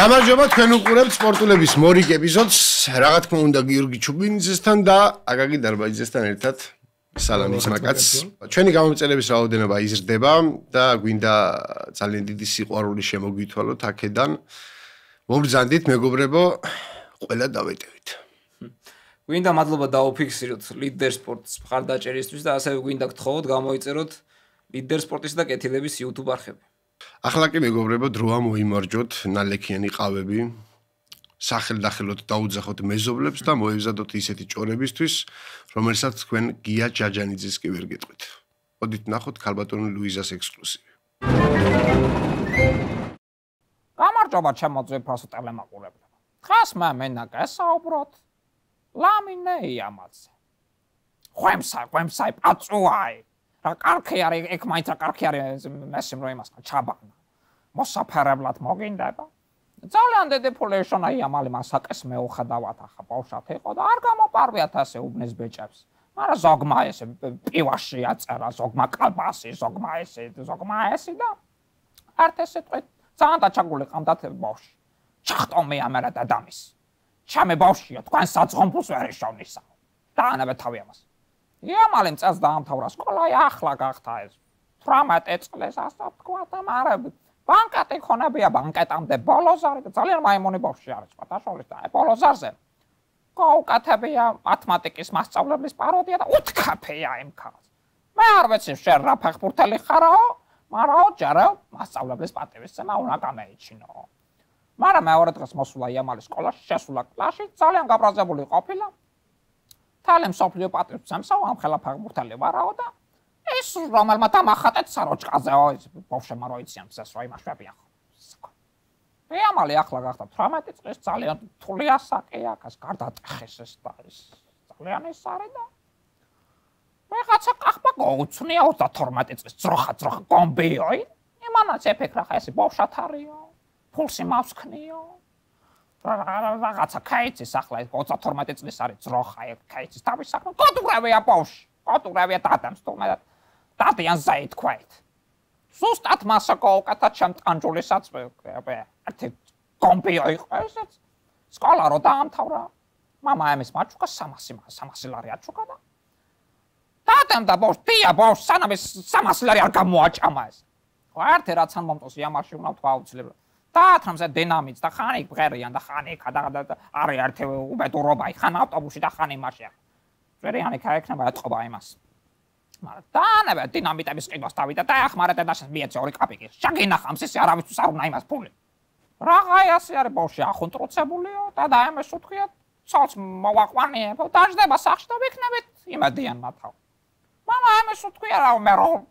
გამარჯობა თქვენ უყურებთ სპორტულების მორიგ ეპიზოდს. რა თქმა უნდა გიორგი ჩუბინიძესთან და აკაკი დარბაიძესთან ერთად სალამის მაკაც. ჩვენი გამომწერების რაოდენობა იზრდება და გვინდა ძალიან დიდი სიყვარული შემოგვითვალოთ აქედან. მობრძანდით მეგობრებო, ყველა დავეტევით. გვინდა მადლობა დაუფიქსიროთ ლიდერ სპორტს მხარდაჭერისთვის და ასევე გვინდა გთხოვოთ გამოიწეროთ ლიდერ სპორტის და კეთილების YouTube არხები. ახლა კი მეგობრებო, დროა მოიმარჯოთ ნალექიანი ყავები. სახელდახელოდ დაუძახოთ მეზობლებს და მოევზადოთ ისეთი ჭორებისთვის, რომელსაც თქვენ გია ჯაჯანიძეს კი ვერ გეტყვით. მოდით ნახოთ ქალბატონი ლუიზას ექსკლუზივი. გამარჯობა ჩემო ძვირფასო ტელემაყურებლებო. დღეს მე მენაკესაუბროთ ლამინე იამალზე. ხვემსაი პაწუაი. რა კარგი არის ეგ მაინც რა კარგი არის მესიმ რო იმასთან ჩაბანა. მოსაფერებლად მოგინდება. ძალიან დიდი ფული ეშონა იამალი მასაკეს მეუხადავად ახლა ბავშვად იყო და არ გამოპარვიათ ასე უბნეს ბეჭებს. მაგრამ ზოგმა ესე პივაში აწერა, ზოგმა კალბასი, ზოგმა ესე და არც ესე თქვით ძალიან დაჩაგული ყამდათ ბავშვი. ჩახტომე ამერა და დამის. ჩემი ბავშვია, თქვენ საძღომფულს ვერ ეშოვნისა. დაანებეთ თავი ამას. იამალიმ წელს დაამთავრა სკოლა, ახლა გახდა ეს 18 წლის ასე თქვა და მაგრამ ბანკეტი ხონებია, ბანკეტამდე ბოლოზარი და ძალიან მაიმუნი ბავშვი არის, პატაშოლის და ბოლოზარზე. გაუკეთებია მათემატიკის მასწავლებლის პაროდია და უთქაფეა იმ ქალს. მე არ ვიცი შენ რა ფეხბურთელი ხარაო, მაგრამ ჯერა მასწავლებლის პატივისცემა უნდა გამეიჩინო. მაგრამ მეორე დღეს მოსულა იამალი სკოლაში, შესულა კლასში, ძალიან გაბრაზებული ყოფილა. თალემ სოფლიო პატივისცემსა ამ ხელა ფეხბურთელი ვარაო და ეს რომელმა დამახატეთ საროჭკაზეო ეს ბავშვებმა რო იციან ეს რა იმაშვებია ხო. იამალი ახლა გახდა 18 წლის ძალიან რთული ასაკია, კაც გარდატეხეს ეს და ეს ძალიან ეს არის და ვიღაცა ყახბა გაუცნია 32 წლის ძროხა კომბიოი. იმანაც ეფიქრა ხა ეს ბავშვად არისო, ფულსი მავსქნიო. რაღაცა კაიცის ახლა ეს 32 წლის არის ძროხა ეგ კაიცის თავის საქმე კოტურავია ბავშვი. კოტურავია დადამს თუმცა დადიან ზაით ქვეთ. სუსტად მასა გაუკეთა ჩემ ტანჯულისაც ერთი კომპიო იყო ესეც. სკოლა რო დაამთავრა. მამა ამის მაჩუკა 300 ლარი აჩუკა და დადამ და ბავშვია ბავშვ სანამ ეს 300 ლარი არ გამოაჭამა ეს. ერთი რაც ამ მომწონს იამალში უნდა თქვა აუცილებლად. დაათრამზე დინამიც და ხანი ბღერიან და ხანი და არის ერთი უბედურობა, ხან ავტობუსი და ხანი მაშია. ზერიანი ქაიქნება ეთყობა იმას. მაგრამ დაანებე დინამიტების ყიდვას დავიდა და ახმარეთ და მიეცე 2 კაპიკი. შაგინახამს ეს არავისთვის არ უნდა იმას ფული. რაღაი ასე არის ბავშვი ახუნტროცებულიო და დაემეს უთქია ცოლს მოვაყვანიებო დაждდება სახში და ვიქნებით იმედიან მათავ. მამა ამეს უთქია რა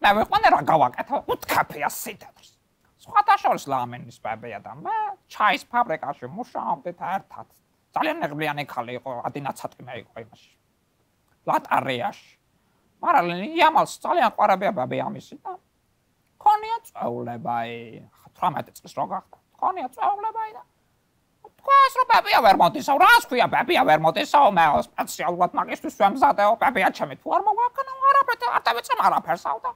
მე ვიყვანე რა გავაკეთო უთქაფია სიტყვს. სხვათა შორის ლამენის ბებია და მე ჩაის ფაბრიკაში მუშაობდით ერთად. ძალიან ნეგლიანი ხალი იყო, ადინაცატკიმა იყო იმაში. ლატარიაში. მაგრამ იამალს ძალიან ყვარებია ბაბე ამისი და ქონია წვეულებაი. 18 წლის რო გახდა. ქონია წვეულებაი და თქვას რომ ბაბია ვერ მოდისო, რას ქვია ბაბია ვერ მოდისო, მე სპეციალურად მაგისტვის ვემზადეო, ბაბია ჩემი თუ არ მოვაქნა, არ დავეცემ არაფერსავ და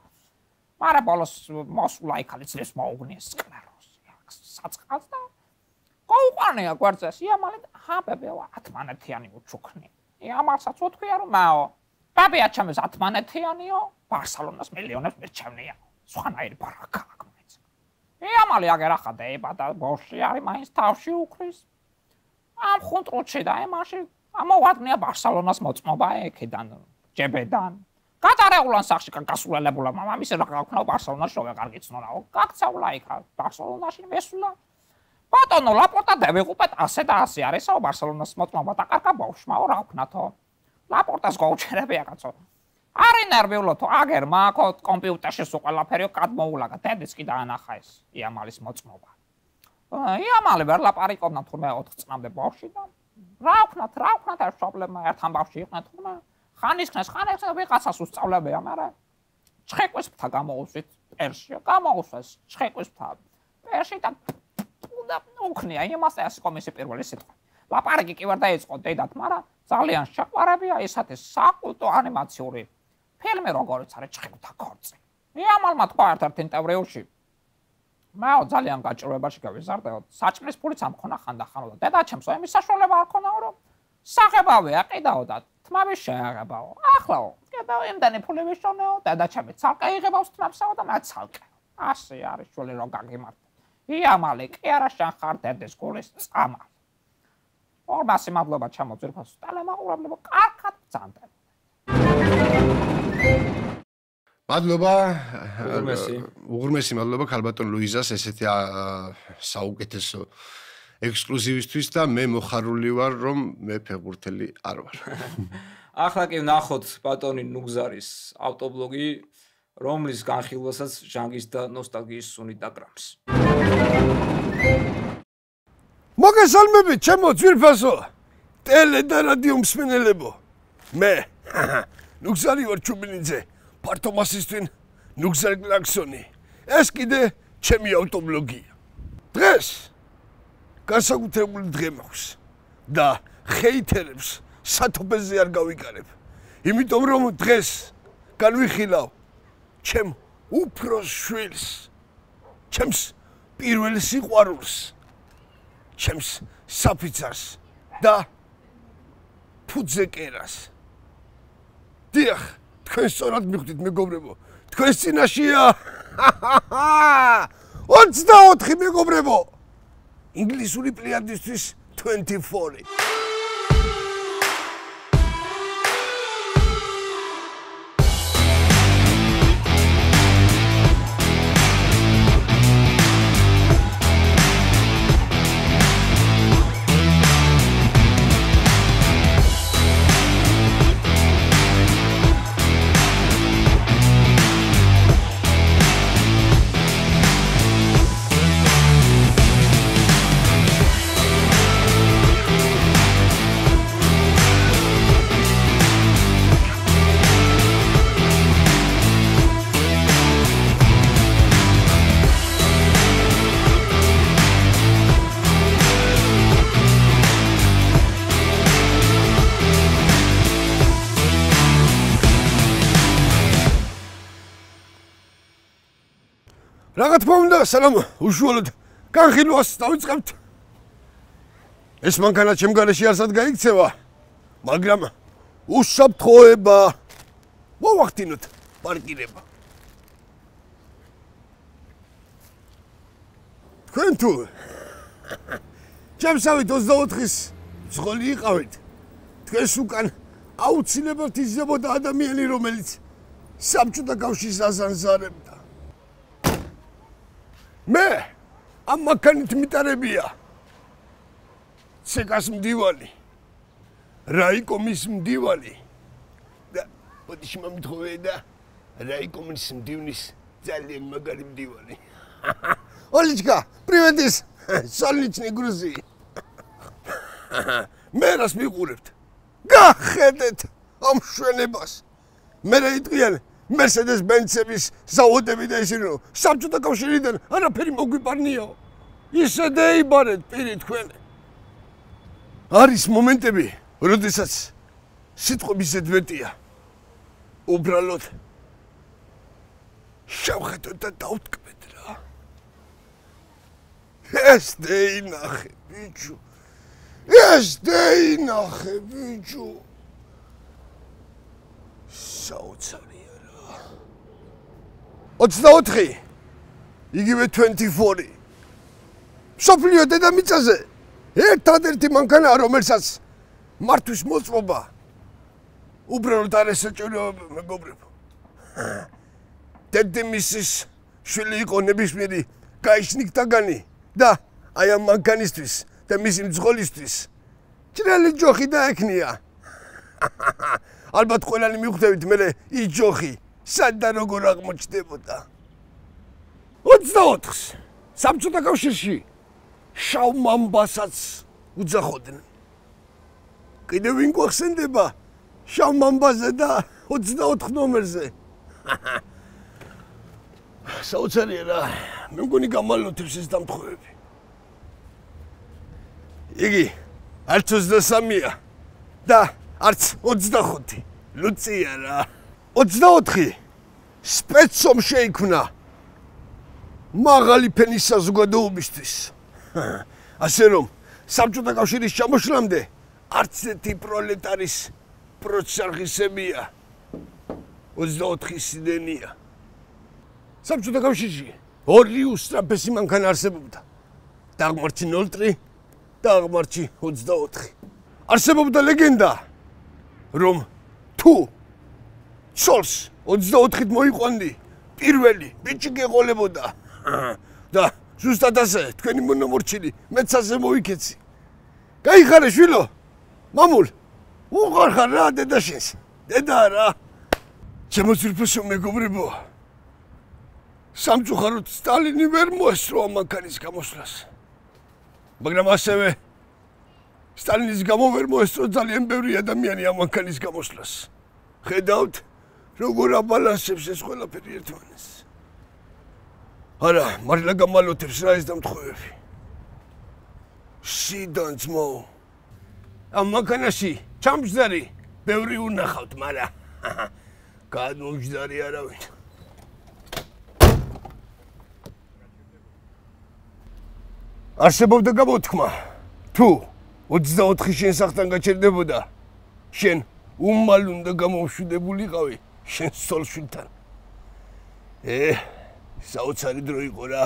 მაგრამ ბოლოს მოსულა იქალი წლის მოუგნიეს სკლეროზი. საწყალს და გაუყანია გვერდზეს იამალი და ბებეო 10-მანეთიანი უჩუქნი. იამალსაც უთქვია რომ მაო ბაბია ჩემს 10-მანეთიანიო, ბარსელონას მილიონებს მერჩევნია. სხვანაირი ბარაკა აღმოიც. იამალი აგერ ახადება და ბავშვი არის მაინც თავში უქრის. ამ ხუნტროჩი და იმაში ამოვადგნია ბარსელონას მოწმობა ეკიდან ჯებედან. გატარეულან სახში გასულელებულა მამამის რა გაქვნა ბარსელონაში რო ვეღარ გიცნორაო. გაქცევლა იქა ბარსელონაში მესულა. ბატონო ლაპორტა დავიღუპეთ ასე და ასე არისო ბარსელონას მოწმობა და კარგა ბავშვმაო რა ვქნათო. ლაპორტას გაუჩერებია კაცო. არი ნერვიულოთო აგერ მაქო კომპიუტერში სულ ყველაფერი გადმოულაგა დედის კი დაანახა ეს იამალის მოწმობა. იამალი ვერ ლაპარაკობდა თურმე 4 წლამდე ბავშვი და რა ვქნათ ეს პრობლემა ერთთან ბავშვი იყო თურმე ხანისქნეს ვიღაცას უსწავლებია, მაგრამ ჩხეკვის ფთა გამოუსვით პერსში, გამოუსვეს ჩხეკვის ფთა პერსში და უქნია იმას ეს კომისი პირველი სიტყვა. ლაპარაკი კი ვერ დაიწყო დედათ, მაგრამ ძალიან შეყვარებია ისეთი საკულტო ანიმაციური ფილმი როგორიც არის ჩხეკთა ქორწი. იამალმა თქვა ერთ-ერთ ინტერვიუში მეო ძალიან გაჭირვებაში გავიზარდეო. საჭმლის ფულიც ამ ხონა ხანდახანო და დედაჩემსო იმის საშუალება არ ქონაო რომ საღებავე აყიდაო და თმამის შეაღებაო. ახლაო, კიდევ იმდენი ფული ვიშონეო, დედაჩემი ცალკე იღებავს თმამსაო და მე ცალკე. ასე არის შული რომ გაგიმართე. იამალი კი არა შენ ხარ დედის გულის წამალი. ორმასი მადლობა ჩემო ძირფასო ტელემაყურებლებო, კარგად ბრძანდნენ. მადლობა უღრმესი. უღრმესი მადლობა ქალბატონ ლუიზას ესეთი საუკეთესო ექსკლუზივისთვის და მე მოხარული ვარ რომ მე ფეხბურთელი არ ვარ. ახლა კი ვნახოთ ბატონი ნუგზარის ავტობლოგი, რომლის განხილვასაც ჟანგის და ნოსტალგიის სუნი დაგრამს. მოგესალმებით, ჩემო ძვირფასო ტელე და რადიო მსმენელებო. მე ნუგზარი ვარ ჩუბინიძე, ფართომასისთვის ნუგზარ კლაქსონი. ეს კიდე ჩემი ავტობლოგია. დღეს განსაკუთრებული დღე მაქვს და ჰეითერებს სათოფეზე არ გავიკარებ. იმიტომ რომ დღეს განვიხილავ ჩემ უფროს შვილს, ჩემს პირველ სიყვარულს, ჩემს საფიცარს და ფუძე კერას. დიახ, თქვენ სწორად მიხვდით მეგობრებო, თქვენს წინაშია 24 მეგობრებო. ინგლისური პლიადისთვის 24. რა თქმა უნდა, სანამ უშუალოდ განხილვას დავიწყებთ. ეს მანქანა ჩემ გარეშე არსად გაიქცევა, მაგრამ უსაფრთხოება მოვახდინოთ პარკირება. თქვენ თუ ჩემსავით 24-ის ძღოლი იყავით, თქვენს უკან აუცილებლად იზრდებოდა ადამიანი, რომელიც საბჭოთა კავშირს აზანზარებდა. მე ამ მანქანით მიტარებია ცეკას მდივანი, რაიკომის მდივანი და ბოდიში მომითხოვე და რაიკომის მდივნის ძალიან მაგარი მდივანი. ოლიჩკა, პრივეტის, სოლნიჩნი გრუზი. მე რას მიყურებთ? გახედეთ ამ შვენებას. მე რეიტყიან Mercedes-Benz-ების ზაოდები და ისინი რომ საბჭოთა კავშირიდან არაფერი მოგვიპარნიო. ისე დაიბარეთ პირი თქვენ. არის მომენტები, როდესაც სიტყვები ზედმეტია. უბრალოდ შევხედოთ და დავტკბეთ რა. ეს დაინახე, ბიჭო. ეს დაინახე, ბიჭო. საოცარი 24, იგივე 24. სოფლიო დედამიწაზე ერთადერთი მანქანაა, რომელსაც მართვის მოწყობა უბრალოდ არ ესაჭიროა, მეგობრებო. დედამისის შვილი იყო ნებისმიერი გაიშნიკტაგანი და აი ამ მანქანისთვის და მისი მძღოლისთვის ჭრელი ჯოხი დაექნია. ალბათ ყველანი მიხვდებით მე ის ჯოხი სად და როგორ აღმოჩნდებოდა. 24-ს საბჭოთა კავშირში შავ მამბასაც უძახოდნენ. კიდევ ვინ გვახსენდება შავ მამბაზე და 24 ნომერზე. საოცარია რა, მე მგონი გამალოთებს ეს დამთხოვები. იგი არც 23-ია და არც 25. ლუცია რა. 24 სპეცომ შეიქმნა მაღალი ფენის საზოგადოებისთვის. ასე რომ საბჭოთა კავშირის ჩამოშლამდე არც ერთი პროლეტარის პროცარხისებია 24 სიდენია. საბჭოთა კავშირში ორი უსწრაფესი მანქანა არსებობდა. დაღმართი 03 და აღმართი 24. არსებობდა ლეგენდა, რომ თუ ცოლს 24-ით მოიყვანდი, პირველი ბიჭი გეყოლებოდა. და ზუსტად ასე, თქვენი მონამორჩილი მეც ასე მოიქეცი. გაიხარე შვილო, მამულ, უყარ ხარ რა დედაშენს, დედა რა. ჩემო ძირფოსო მეგობრებო, სამწუხაროდ სტალინი ვერ მოესწრო მანქანის გამოსვლას. მაგრამ ასევე სტალინის გამო ვერ მოესწრო ძალიან ბევრი ადამიანი ამ მანქანის გამოსვლას. ხედავთ, როგორ აბალანსებს ეს ყველაფერი ერთმანეთს. არა, მარილა გამალოთებს რა ეს დამთხოვები. სიდან ძმო. ამ მანქანაში ჩამჯდარი ბევრი უნახავთ, მაგრამ გადმომჯდარი არავინ. არსებობდა გამოთქმა, თუ 24 შენ სახთან გაჩერდებოდა, შენ უმალ უნდა გამომშვიდებულიყავი შენ სოლშვილთან. საოცარი დრო იყო რა.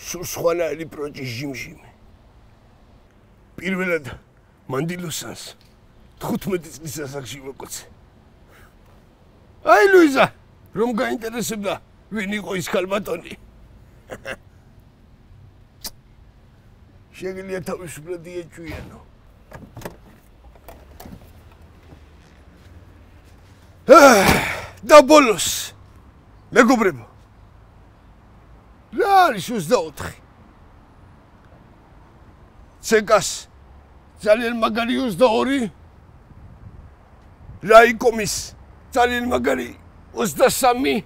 სულ სხვანაირი პროჭის ჟიმჟიმი. პირველად მანდილოსანს 15 წლის ასაკში მოკოცე. აი ლუიზა, რომ გაინტერესებდა ვინ იყო ის ქალბატონი. შეგიძლია თავისუფლად იეჭვიანო. და ბოლოს, მეგობრებო, რა არის 24? ცეკას ძალიან მაგარი 22, რაიკომის ძალიან მაგარი 23,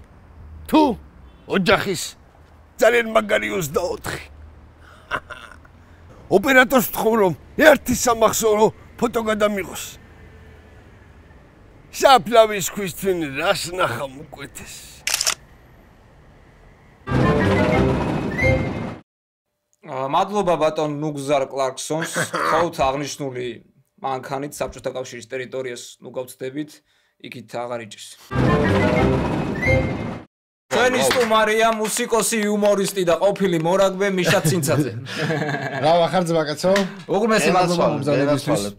თუ ოჯახის ძალიან მაგარი 24. ოპერატორს ვთხოვ, რომ ერთი სამახსოვრო ფოტო გადამიღოს. საფლავის ქვის თვინ რას ნახა მუკვეთეს. მადლობა ბატონ ნუგზარ კლარკსონს, ხოთ აღნიშნული მანქანით საბჭოთა კავშირის ტერიტორიას ნუ გავწდებით, იქით აღარ იჭირს. ჩვენი სტუმარია მუსიკოსი, იუმორისტი და ყოფილი მორაგბე მიშა ცინცაძე. რა ვახარ ძმაკაცო? უღმესი მადლობა მომზადებისთვის.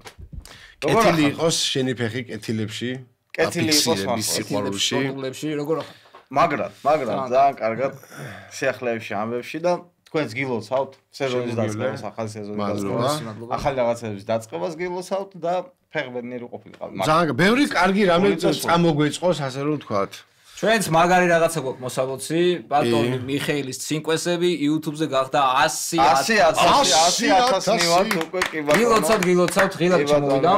კეთილი იყოს შენი ფეხი კეთილებში, კეთილი იყოს სიყვარულში, როგორ ხარ? მაგრამ ძალიან კარგად შეახლეებში ამბებში და თქვენს გილოცავთ სეზონის დაწყებას, ახალი სეზონის დაწყებას, ახალი რაღაცების დაწყებას გილოცავთ და ფეხბედნიერი ყოფილიყავთ. ძალიან ბევრი კარგი რამე წამოგვეწყოს, ასე რომ ვთქვათ. ჩვენც მაგარი რაღაცა გვაქვს მოსაბოცი, ბატონ მიხეილის ცინკვესები YouTube-ზე გახდა 100,000 მივართ უკვე კი ბატონო. გილოცავთ, ღილაკ ჩამოვიდა.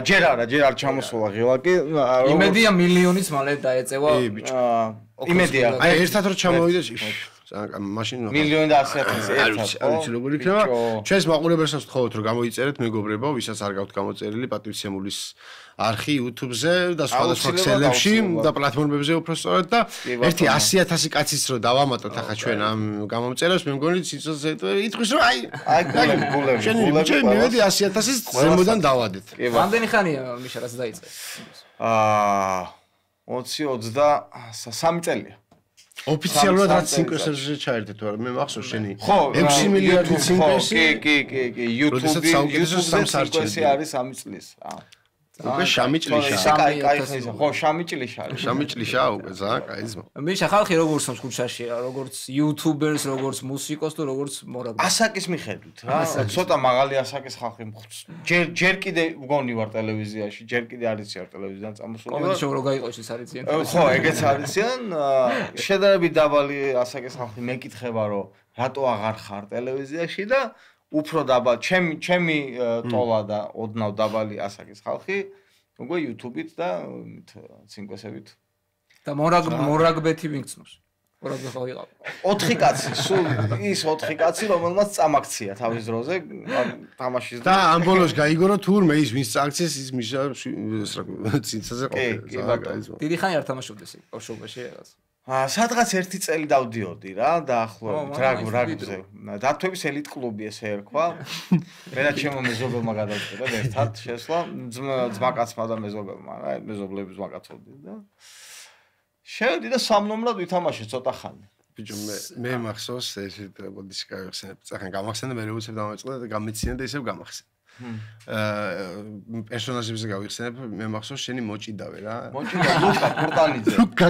ჯერ არ ჩამოსულა ღილაკი. იმედია მილიონიც მალე დაეწევა. იმედია. აი ერთად რო ჩამოვიდა მაშინ მილიონი და 100,000 არის როგორ იქნება? ჩვენს მაყურებელსაც ვთხოვოთ რომ გამოიწერეთ მეგობრებო, ვისაც არ გაქვთ გამოწერილი პატივცემულის არხი YouTube-ზე და სხვადასხვა ქსელებში და პლატფორმებზე უბრალოდ და ერთი 100,000 კაცის რო დავამატოთ ახლა ჩვენ ამ გამომწერებს, მე მგონი ციცოზე იტყვის რომ აი გულები ჩვენ მივედი 100,000-ის ზემოდან დავადეთ. რამდენი ხანია მიშა რაც დაიწყე? 20-23 წელია. ოფიციალურად რაც ცინკვესებზე ჩაერთეთ ვარ, მე მახსოვს შენი 6 მილიარდი ცინკვესი. კი, YouTube-ი არის 3 წლის. უკვე შამიჭლიშა. ხო, შამიჭლიშა. შამიჭლიშა უკვე ძალიან კაი ზმო. მიშა ხალხი როგორ სომს ქუჩაში, როგორც YouTubers, როგორც მუსიკოს თუ როგორც მორაგბე. ასაკის მიხედვით რა. ცოტა მაღალი ასაკის ხალხი ჯერ კიდე მგონი ვარ ტელევიზიაში, ჯერ კიდე არიცი ვარ ტელევიზიიდან წამოსული. კომენტი შოუ რო გაიყოს ის არიციან. ხო, ეგეც არიციან. შედარებით დაბალი ასაკის ხალხი მეკითხება, რომ რატო აღარ ხარ ტელევიზიაში და უფრო დაბალ ჩემი ტოლა და ოდნავ დაბალი ასაკის ხალხი უკვე YouTube-ით და ცინკვესებით და მორაგბეთი ვინგცნობს. მორაგბე ხო იყავ. 4 კაცი, სულ ის 4 კაცი, რომელმაც წამაქცია თავის დროზე თამაშის და ამ ბოლოს გაიგო რომ თურმე ის ვინც წაქციეს ის მიშა ცინცაზე ყოფილა. დიდი ხანი არ თამაშობდეს ბავშვობაში რაღაც. სადღაც 1 წელი დავდიოდი რა, დაახლოებით რაგბიზე. დათვების ელიტ კლუბი ესე ერქვა. მე და ჩემო მეზობელმა გადავწყვიტა ერთად შესვლა, ძმაკაცმა და მეზობელმა რა, მეზობლები ძმაკაცობდი და შევედი და სამნომრად ვითამაშე ცოტა ხანი. ბიჭო მე მახსოვს ესე ბოდიში გავიხსენებ. წახან გამახსენე მე რევოლუცია დამოწყვეტა და გამეცინე და ისევ გამახსენე. პერსონაჟებზე გავიხსენებ, მე მახსოვს შენი მოჭიდავე რა. მოჭიდა ლუკა კურტანიძე. ლუკა.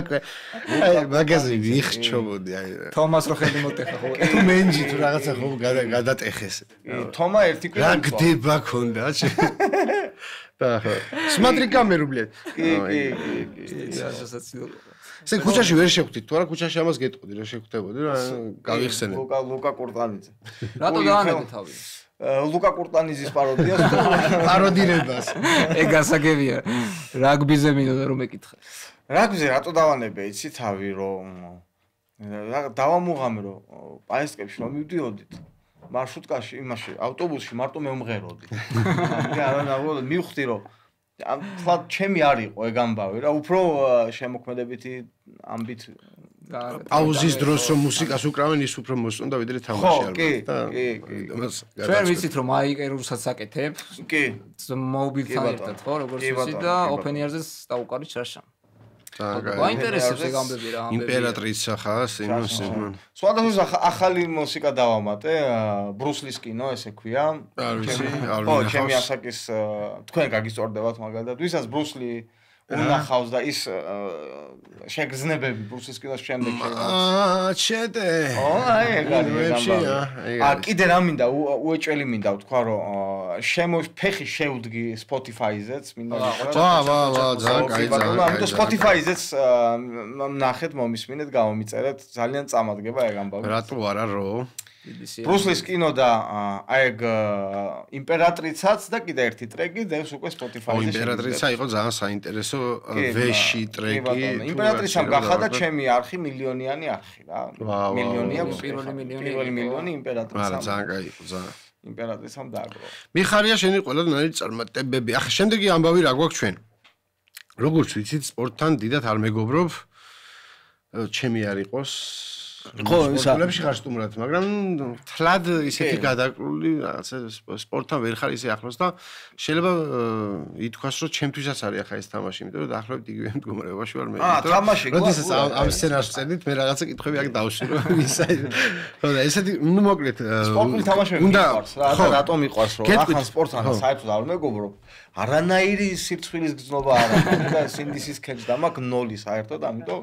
აი მაგაზე ვიხჩობოდი აი. თომას რო ხელი მოტეხა ხო? თუ მენჯი თუ რაღაცა ხო გადატეხეს. თომა ერთი კვირა. რა გდება ქონდა? და ხო. სმატრი კამერუ ბლედ. კი. ესე ქუჩაში ვერ შეხვდით თუ არა ქუჩაში ამას გეტყოდი რა შეხვდებოდი რა გავიხსენე. ლუკა კურტანიძე. რატო დაანებე თავი? ლუკა კურტანიძის პაროდიას პაროდირებას. ეგ გასაგებია. რაგბიზე მინდოდა რომ ეკითხა. რაგბიზე რატო დავანებე იცი თავი რომ დავამუღამე რომ პაესკებში რომ მივდიოდით მარშრუტკაში იმაში ავტობუსში მარტო მემღეროდი. არა მივხვდი რომ თლა ჩემი არ იყო ეგ ამბავი რა უფრო შემოქმედებითი ამბით პაუზის დროს რომ მუსიკას უკრავენ ის უფრო მოსწონდა ვიდრე თამაში ალბათ და ჩვენ ვიცით რომ მაიკერურსაც აკეთებ კი მობილთან ერთად ხო როგორც ვიცი და ოპენიერზეც დაუყარი ჩაშა გაინტერესებს ეგ ამბები რა იმპერატრიცა ხას იმას სხვადასხვა ახალი მუსიკა დავამატე ბრუსლის კინო ესე ქვია ხო ჩემი ასაკის თქვენ გაგისწორდებათ მაგალითად ვისაც ბრუსლი უნახავს და ის შეგრძნებები ბრუსლის კინოს შემდეგ ჩეტე აი ეგ არის კიდე რა მინდა უეჭველი მინდა ვთქვა რომ ფეხი შევდგი Spotify-ზეც მინდა ვა ძალიან კაი ამიტომ Spotify-ზეც ნახეთ მომისმინეთ გამომიწერეთ ძალიან წამადგება ეგ ამბავი რატო არა რო ბრუსლის კინო და ეგ იმპერატრიცაც და კიდე ერთი ტრეკი დევს უკვე Spotify-ზე. იმპერატრიცა იყო ძალიან საინტერესო ვეში ტრეკი. იმპერატრიცამ გახადა ჩემი არხი მილიონიანი არხი რა. მილიონია პირველი მილიონი იმპერატრიცამ. არა ძალიან კაი იყო ძალიან. იმპერატრიცამ დააგრო. მიხარია შენი ყველანაირი წარმატებები. ახლა შემდეგი ამბავი რა გვაქვს ჩვენ? როგორც ვიცით, სპორტთან დიდად არ მეგობრობ. ჩემი არ იყოს ხო სპორტებში ხარ სტუმრად მაგრამ თლად ისეთი გადაკლული რაღაცა სპორტთან ვერ ხარ ისე ახლოს და შეიძლება ითქვას რომ ჩემთვისაც არის ახლა ეს თამაში იმიტომ რომ დაახლოებით იგივე მდგომარეობაში ვარ მე თამაში როდესაც ამ სცენარს ვწერდით მე რაღაცა კითხვები აქ დავშვი რომ ისა ხო და ესეთი ნუ მოკლედ სპორტული თამაშები მიყვარს რა და რატომ მიყვარს რომ ახლა სპორტთან საერთოდ არ მეგობრობ არანაირი სირცხვილის გზნობა არ აქვს და სინდისის ქეჯდა მაქვს 0 საერთოდ ამიტომ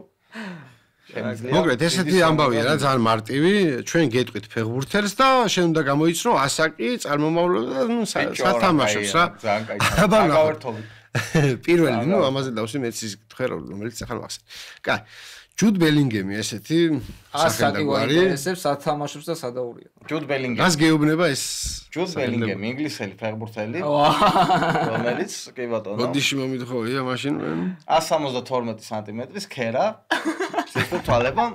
მოგეთ ესეთი ამბავია რა ძალიან მარტივი ჩვენ გეტყვით ფეხბურთელს და შენ უნდა გამოიცნო ასაკი წარმომავლობა და ნუ სათამაშოს რა ძალიან კაი გავერთობი პირველი ნუ ამაზე დავსვი მეც ის გითხე რომელიც ახლა ვახსენე კაი ჯუდ ბელინგემი ესეთი ასაკი გვაინტერესებს სათამაშოს და სადაურია ჯუდ ბელინგემი გას გეუბნება ეს ჯუდ ბელინგემი ინგლისელი ფეხბურთელი რომელიც კი ბატონო ბოდიში მომიდხოვია მაშინ 172 სანტიმეტრის ქერა ზუსტად თვალება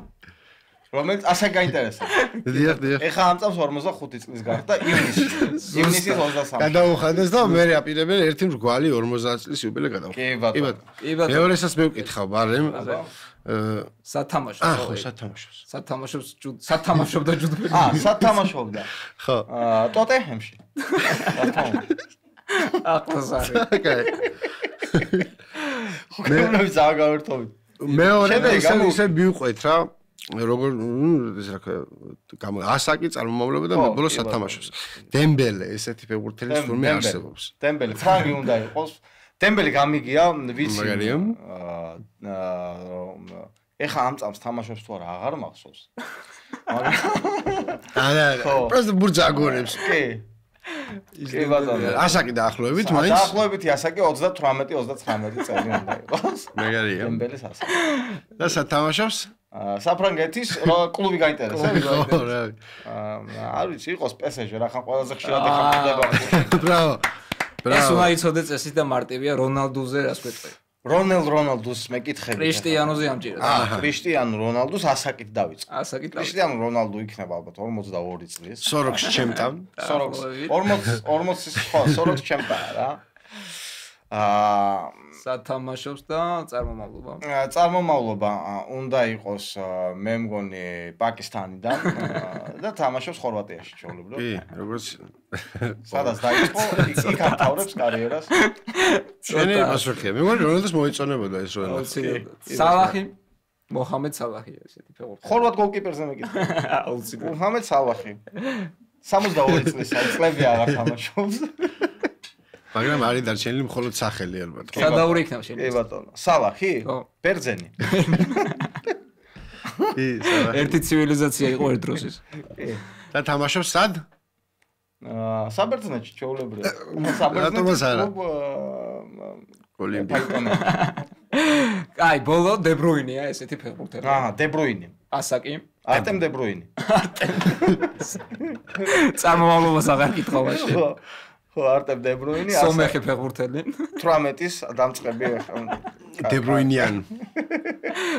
რომელიც ასე გაინტერესებს. დიახ. ეხა ამ წამს 45 წლის გახდა ივნისის 23. გადაუხადეს და მე აპირებენ ერთი მრგვალი 50 წლის იუბილე გადავხადე. კი ბატონო. მეორესაც მე ვკითხავ ბარემ სათამაშო ხო სათამაშოს სათამაშობდა ჯუდბელი სათამაშობდა ხო ტოტენჰემში ახლოსარი მე ზაგავერთობი მეორე და ისე მიუყვეთ რა როგორ ეს რა ასაკი წარმომავლობა და მებოლო სათამაშოს დემბელე ესეთი ფეხბურთელის თურმე არსებობს დემბელე ფრანგი უნდა იყოს დემბელი გამიგია ვიცი ეხა ამ წამს თამაშობს თუ არა აღარ მახსოვს არა პროსტ ბურჯაგორებს კი ბატონო ასაკი დაახლოებით მაინც დაახლოებითი ასაკი 38-39 წელი უნდა იყოს მაგარია დემბელის ასაკი და სათამაშობს საფრანგეთის კლუბი გაინტერესებს ხო რა არ ვიცი იყოს PSG რა ხან ყველაზე ხშირად ეხება ბრავო ეს უნდა იცოდე წესი და მარტივია რონალდუზე რას ვეტყვი რონალდუს მეკითხები კრისტიანოზე ამჯერად კრისტიანო რონალდუს ასაკით დავიწყე ასაკით კრისტიანო რონალდუ იქნება ალბათ 42 წლის სოროქს ჩემთან 40 40-ის ხო სოროქს ჩემთან რა სათამაშობს და წარმომავლობა. წარმომავლობა უნდა იყოს მე მგონი პაკისტანიდან და თამაშობს ხორვატიაში ჩვეულებრივ. კი, როგორც სადაც დაიწყო, იქ ამთავრებს კარიერას. შენი პასუხია. მე მგონი რონალდოს მოეწონებოდა ეს რონალდო. სალახი მოჰამედ სალახია ესეთი ფეხბურთელი. ხორვატ გოლკიპერზე მეკითხა. აუცილებლად. მოჰამედ სალახი. 62 წლისა, წლები აღარ თამაშობს. მაგრამ არის დარჩენილი მხოლოდ სახელი ალბათ. სადაური იქნება შენ. კი ბატონო. სალახი? ბერძენი. კი, სალახი. ერთი ცივილიზაცია იყო ერთ დროს ის. კი. და თამაშობს სად? საბერძნეთში ჩვეულებრივ. რატომაც არა? ოლიმპიკ. აი, ბოლო დე ბრუინია ესეთი ფეხბურთელი. დე ბრუინი. ასაკი. არტემ დე ბრუინი. წარმომავლობას აღარ კითხავ მაშინ. ხო, არტემ დე ბრუინი. სომეხი ფეხბურთელი. 18-ის დამწყები დე ბრუინიან.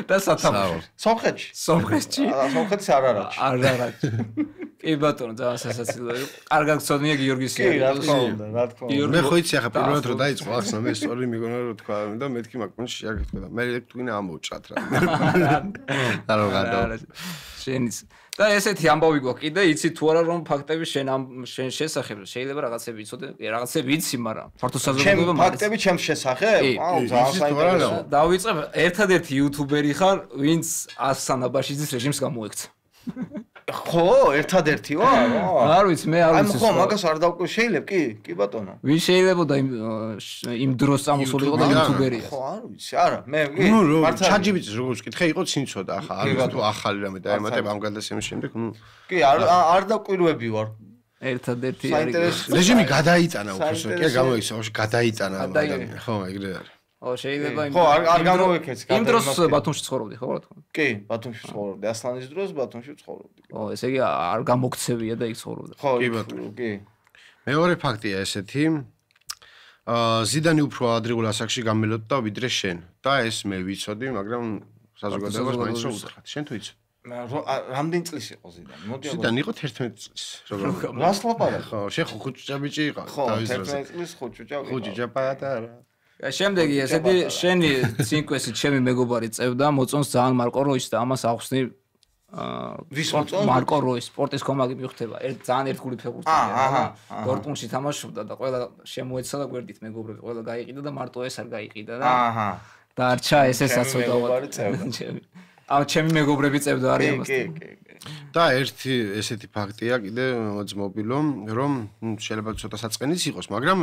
და სათამაშო. სომხეთში. სომხეთში? სომხეთის არარატში. არარატში. კი ბატონო, ძალიან სასაცილო იყო. კარგად გწოდნია გიორგის კი, რა თქმა უნდა, რა თქმა უნდა. მე ხო იცი ახლა პირველად რო დაიწყო ახსნა მე სწორი მიგონა რო თქვა და მეთქი მაგონში არ გეთქვა და მე თქვინა ამოვჭრათ რა. და რო გადავა. შენიც. და ესეთი ამბავი გვაქვს კიდე, იცი თუ არა რომ ფაქტები შენ შესახებ შეიძლება რაღაცები იცოდე, რაღაცები იცი, მაგრამ ფართო საზოგადოება მაგ ფაქტები ჩემს შესახებ? აუ, ძალიან საინტერესო. დავიწყებ, ერთადერთი იუთუბერი ხარ, ვინც ასანაბაშიძის რეჟიმს გამოექცა. ხო, ერთადერთი ვარ? არ ვიცი, მე არ ვიცი. აი, ხო, მაგას არ დავკვირ, შეიძლება, კი ბატონო. ვინ შეიძლებოდა იმ დროს წამოსულიყო და იუთუბერია? ხო, არ ვიცი, არა, მე მართლა ChatGPT-ს როგორც ვკითხე, იყო ცინცოდა ახლა, არის თუ ახალი რამე დაემატება ამ გადასემის შემდეგ, კი, არ დავკვირვები ვარ. ერთადერთი არის. რეჟიმი გადაიტანა უფრო, კი, გამოიქცა, გადაიტანა ადამიანი, ხო, ეგრე არის. ო, შეიძლება ხო, არ გამოიქეც. იმ დროს ბათუმში ცხოვრობდი, ხო, რა თქმა უნდა. კი, ბათუმში ცხოვრობდი, ასლანის დროს ბათუმში ცხოვრობდი. ო, ესე იგი არ გამოქცევია და იქ ცხოვრობდა. ხო, კი, ბატონო. კი. მეორე ფაქტია ესეთი. ზიდანი უფრო ადრეულ ასაკში გამელოდა ვიდრე შენ და ეს მე ვიცოდი, მაგრამ საზოგადოებას მაინც რომ უთხრათ. შენ თუ იცი? რამდენი წლის იყო ზიდანი? მოდი ზიდანი იყო 11 წლის. როგორ? რას ლაპარაკ? ხო, შენ ხო ხუჭჭა ბიჭი იყავ თავის დროზე. 11 წლის ხუჭჭა. ხუჭჭა პატარა. შემდეგი ესეთი შენი ცინკვესი ჩემი მეგობარი წევდა, მოწონს ძალიან მარკო როისი და ამას ახსნი ვის მოწონს? მარკო როისი, სპორტის კომაგი მიხვდება. ძალიან ერთგული ფეხბურთელია. დორტმუნდში თამაშობდა და ყველა შემოეცა და გვერდით მეგობრები, ყველა გაიყიდა და მარტო ეს არ გაიყიდა და დარჩა ესეცაცოდავა. ჩემი მეგობრები წევდა არის ამასთან. და ერთი ესეთი ფაქტია კიდე მოძმობილო, რომ შეიძლება ცოტა საწყენიც იყოს, მაგრამ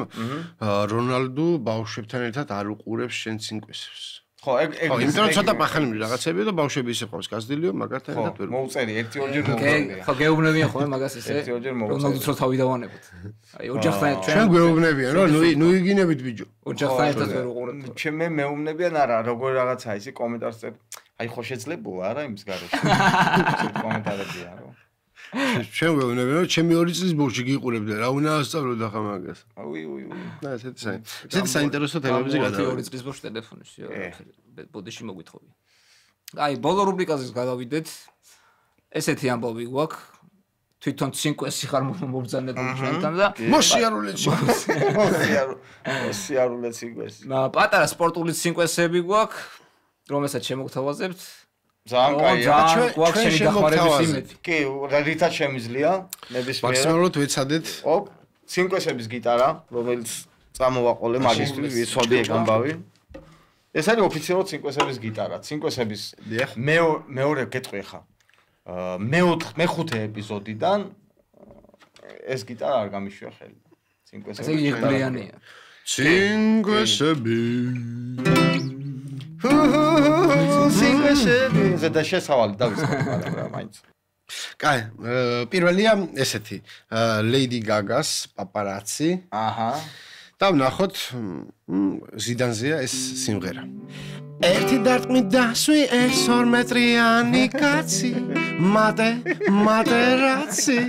რონალდო ბავშვებთან ერთად არ უყურებს შენ ცინკვესებს. ხო, იმიტომ რომ ცოტა პახანები რაღაცებია და ბავშვები ისე ყავს გაზრდილიო, მაგართან ერთად ვერ. მოუწერი, ერთი-ორჯერ მოუწერი. ხო, გეუბნებიან ხოლმე მაგას ესე. ერთი-ორჯერ მოუწერი. რონალდოს რო თავი დავანებოთ. აი, ოჯახთან ჩვენ გვეუბნებიან, რომ ნუ იგინებით ბიჭო. ოჯახთან ერთად ვერ უყურებთ. ჩემ მეუბნებიან არა, როგორ რაღაცა ისი კომენტარს წერ. აი ხო შეძლებულა არა იმის გარეშე. კომენტარებია რა. ჩვენ ვეუბნებიან რომ ჩემი 2 წლის ბავშვი გიყურებდა რა უნდა ასწავლოთ ახლა მაგას. უი. და ესეთი საინტერესო თემებზე გადავიდეთ. 2 წლის ბავშვი ტელეფონში ბოდიში მოგვითხოვი. აი ბოლო რუბრიკაზე გადავიდეთ. ესეთი ამბავი გვაქვს. თვითონ ცინკვესი ხარ მობრძანებული ჩვენთან და მოსიარულეცი. მოსიარულეცი ცინკვესი. პატარა სპორტული ცინკვესები გვაქვს, რომელსაც შემოგთავაზებთ. ძალიან კაია. ჩვენ შემოგთავაზებთ. კი, რითაც შემიძლია, ნებისმიერ. მაქსიმალურად ვეცადეთ. ცინკვესების გიტარა, რომელიც წამოვაყოლე მაგისტრის ვიცოდი ეგ ამბავი. ეს არის ოფიციალურად ცინკვესების გიტარა. ცინკვესების მეორე გეტყვი ხა. მეხუთე ეპიზოდიდან ეს გიტარა არ გამიშვია ხელი. ცინკვესები. ესე იგი ღლიანია. ცინკვესები. ცინკვესები. ზედა შესავალი დავიწყოთ, მაგრამ მაინც. კაი, პირველია ესეთი. Lady Gaga-ს პაპარაცი. აჰა. და ვნახოთ ზიდანზეა ეს სიმღერა. ერთი დარტყმით დასვი ეს 2 მეტრიანი კაცი მატერაცი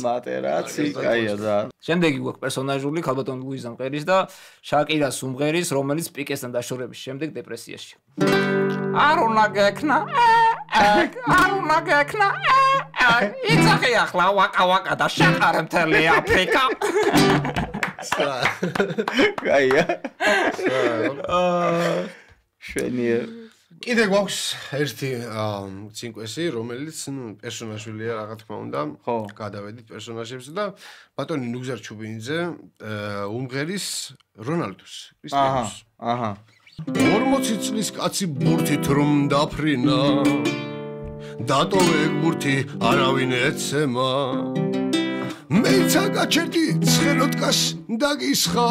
მატერაცი კაია და შემდეგი გვაქვს პერსონაჟული ქალბატონ ლუიზა მყერის და შაკირა სუმღერის, რომელიც პიკესთან დაშორების შემდეგ დეპრესიაში. არ უნდა გექნა არ უნდა გექნა იცახი ახლა ვაკა და შეყარე მთელი აფრიკა. კაია. შვენია. კიდე გვაქვს ერთი ცინკვესი, რომელიც პერსონაჟია რა თქმა უნდა. ხო. გადავედით პერსონაჟებზე და ბატონი ნუგზარ ჩუბინიძე უმღერის რონალდოს, კრისტიანოს. აჰა. 40 წლის კაცი ბურთით რომ დაფრინა. დატოვე ბურთი არავინ ეცემა. მეცა გაჩერდი ცხელოდგას დაგისხა.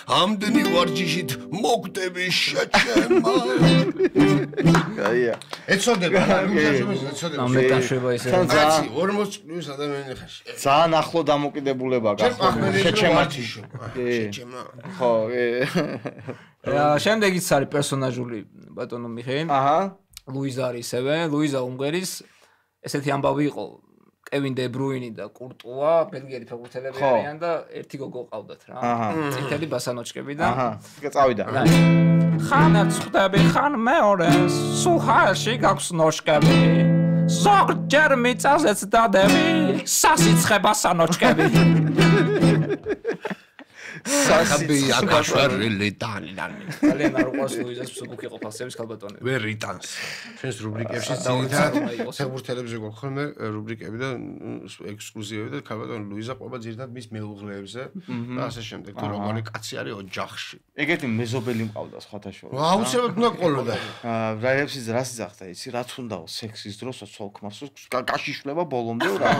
ამდენი ვარჯიშით მოგდები შეჩემა. კაია. ეცოდება, ეცოდება. ამეტაშვება ისე. კაცი 40 პლუს ადამიანი ხარ. ძალიან ახლო დამოკიდებულება გახსოვს. შეჩემათი. შეჩემა. ხო, შემდეგ ის არის პერსონაჟული ბატონო მიხეილ. აჰა. ლუიზა არის ისევე, ლუიზა უმღერის ესეთი ამბავი იყო. კევინ დე ბრუინი და კურტუა ბელგიელი ფეხბურთელები არიან და ერთი გოგო ყავდათ რა. წითელი ბასანოჩკები და აჰა. წავიდა. ხანაც ხვდები ხან მეორეს სულ ჰაერში გაქვს ნოშკები ზოგჯერ მიწაზეც დადები სასიცხე ბასანოჩკები სახაბი აკაშვერილი დანი. ძალიან არ უყვარს ლუიზას მსუბუქი ყოფასების ქალბატონები. ვერ რიტანს. ჩვენს რუბრიკებში ძირითადად ფეხბურთელებზე გვაქვს ხოლმე რუბრიკები და ექსკლუზივები და ქალბატონი ლუიზა ყვება ძირითადად მის მეუღლეებზე და ასე შემდეგ. თუ როგორი კაცი არის ოჯახში. ეგეთი მეზობელი მყავდა სხვათა შორის. აუცილებლად უნდა ყოლოდა. რაიებს რას იძახდა იცი რაც უნდაო სექსის დროს ცოლქმარს კაშიშვლება ბოლომდე რა.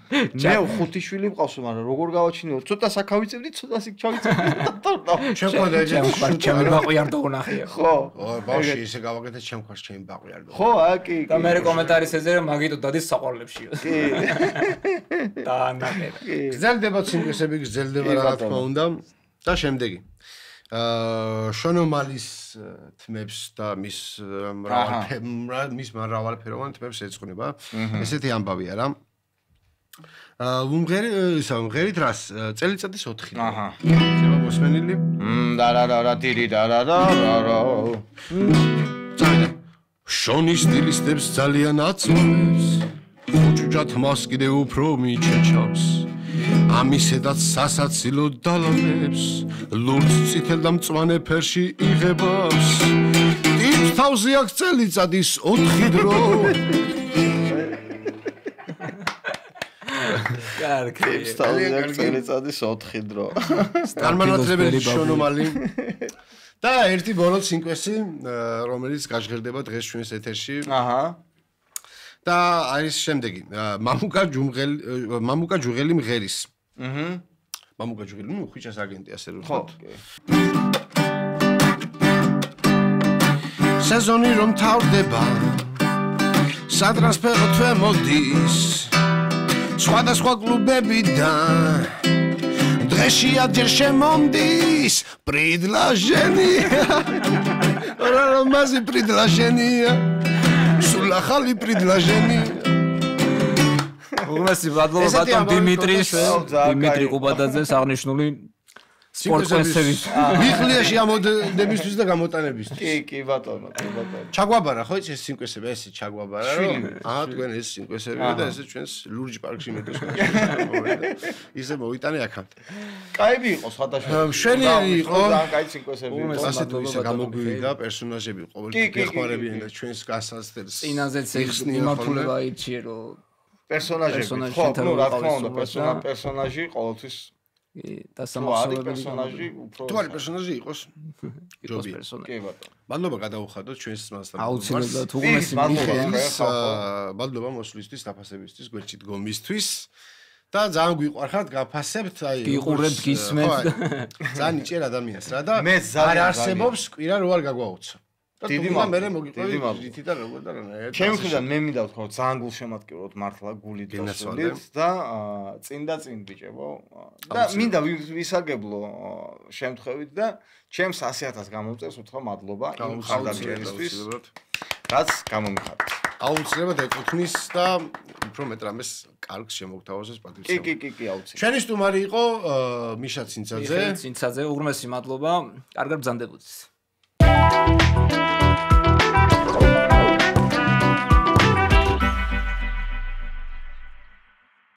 მე 5 შვილი მყავს მაგრამ როგორ გავაჩინეო ცოტა საქავიწევდი ცოტა ჩავიწევდი. ჩემ ყოდა ეგეთი ჩემი ბაყვი არ დაუნახია. ხო. ბავში ისე გავაკეთე ჩემ ხარს ჩემი ბაყვი არ დაუნახია. ხო, კი. და მე კომენტარის ეძერე მაგიტო დადის საყვარლებშიო. კი. და ნახე. გრძელდება ცინკვესები, გრძელდება რა თქმა უნდა და შემდეგი. შონომალის თმებს და მის მრავალფეროვან თმებს ეძღვნება. ესეთი ამბავია რა. უმღერით რას წელიწადის 4 დღე. აჰა. შეიძლება მოსმენილი? და ტირი და. შონის სტილისტებს ძალიან აწმებს. ხუჭუჭად მას კიდე უფრო მიჩეჩავს. ამისედაც სასაცილო დალამებს. ლურჯ წითელ და მწვანე ფერში იღებავს. ტიპ თავზე აქვს წელიწადის 4 დრო. კარგი. წელიწადის 4 დრო. წარმატებელი შონომალი. და ერთი ბოლო ცინკვესი, რომელიც გაჟღერდება დღეს ჩვენს ეთერში. აჰა. და არის შემდეგი. მამუკა ჯუღელი მღერის. აჰა. მამუკა ჯუღელი, ხვიჩას აგენტი ასე რომ ვთქვათ. სეზონი რომ თავდება. სატრანსფერო თვე მოდის. სხვადასხვა კლუბებიდან დღეში ადჯერ შემომდის პრიდლაჟენი რა მასი პრიდლაჟენია სულ ახალი პრიდლაჟენი უგმესი ბადლობა ბატონ დიმიტრი ყუბადაძეს აღნიშნული სპორტსევის მიხლიაში ამოდენებისთვის და გამოტანებისთვის. კი ბატონო. ჩაგვაბარა ხო ეს სინკვესები, ეს ჩაგვაბარა რომ აჰა თქვენ ეს სინკვესები და ესე ჩვენს ლურჯ პარკში მეტოს. ისე მოვიტანე აქამდე. კაი იყო სხვადასხვა. შვენიერი იყო. ძალიან კაი სინკვესები იყო. ასე თუ ისე გამოგვივიდა პერსონაჟები ყოველთვის გეხმარებიან და ჩვენს გასასწრებს. წინაზეც იმართულება იცი რომ პერსონაჟები ხო, ნუ რა თქმა უნდა, პერსონაჟი ყოველთვის და სამახსოვრებელი პერსონაჟი უფრო თუ არის პერსონაჟი იყოს ჯობია. კი ბატონო. მადლობა გადაუხადოთ ჩვენს მასთან. აუცილებლად უგმესი მიხეილს მადლობა მოსვლისთვის, დაფასებისთვის, გვერდში დგომისთვის და ძალიან გვიყვარხართ, გაფასებთ, აი გიყურებთ, გისმენთ. ძალიან იჭერ ადამიანს რა და არ არსებობს კვირა რო არ გაგვაუცო. დიდი მადლობა. მე მოგიყვებით რითი და როგორ და რა. ჩემი მხრიდან მე მინდა ვთქვა, რომ ძალიან გულშემატკივრად მართლა გულით დასრულით და წინ და წინ ბიჭებო. და მინდა ვისარგებლო შემთხვევით და ჩემს 100.000 გამომწერს უთხრა მადლობა იმ ხარდამჭერისთვის, რაც გამომიხარეთ. აუცილებლად ეკუთვნის და უფრო მეტ რამეს კარგს შემოგთავაზოს პატივცემი. კი, აუცილებლად. ჩვენი სტუმარი იყო მიშა ცინცაძე. მიშა ცინცაძე, უღრმესი მადლობა. კარგად ბრძანდებოდეს.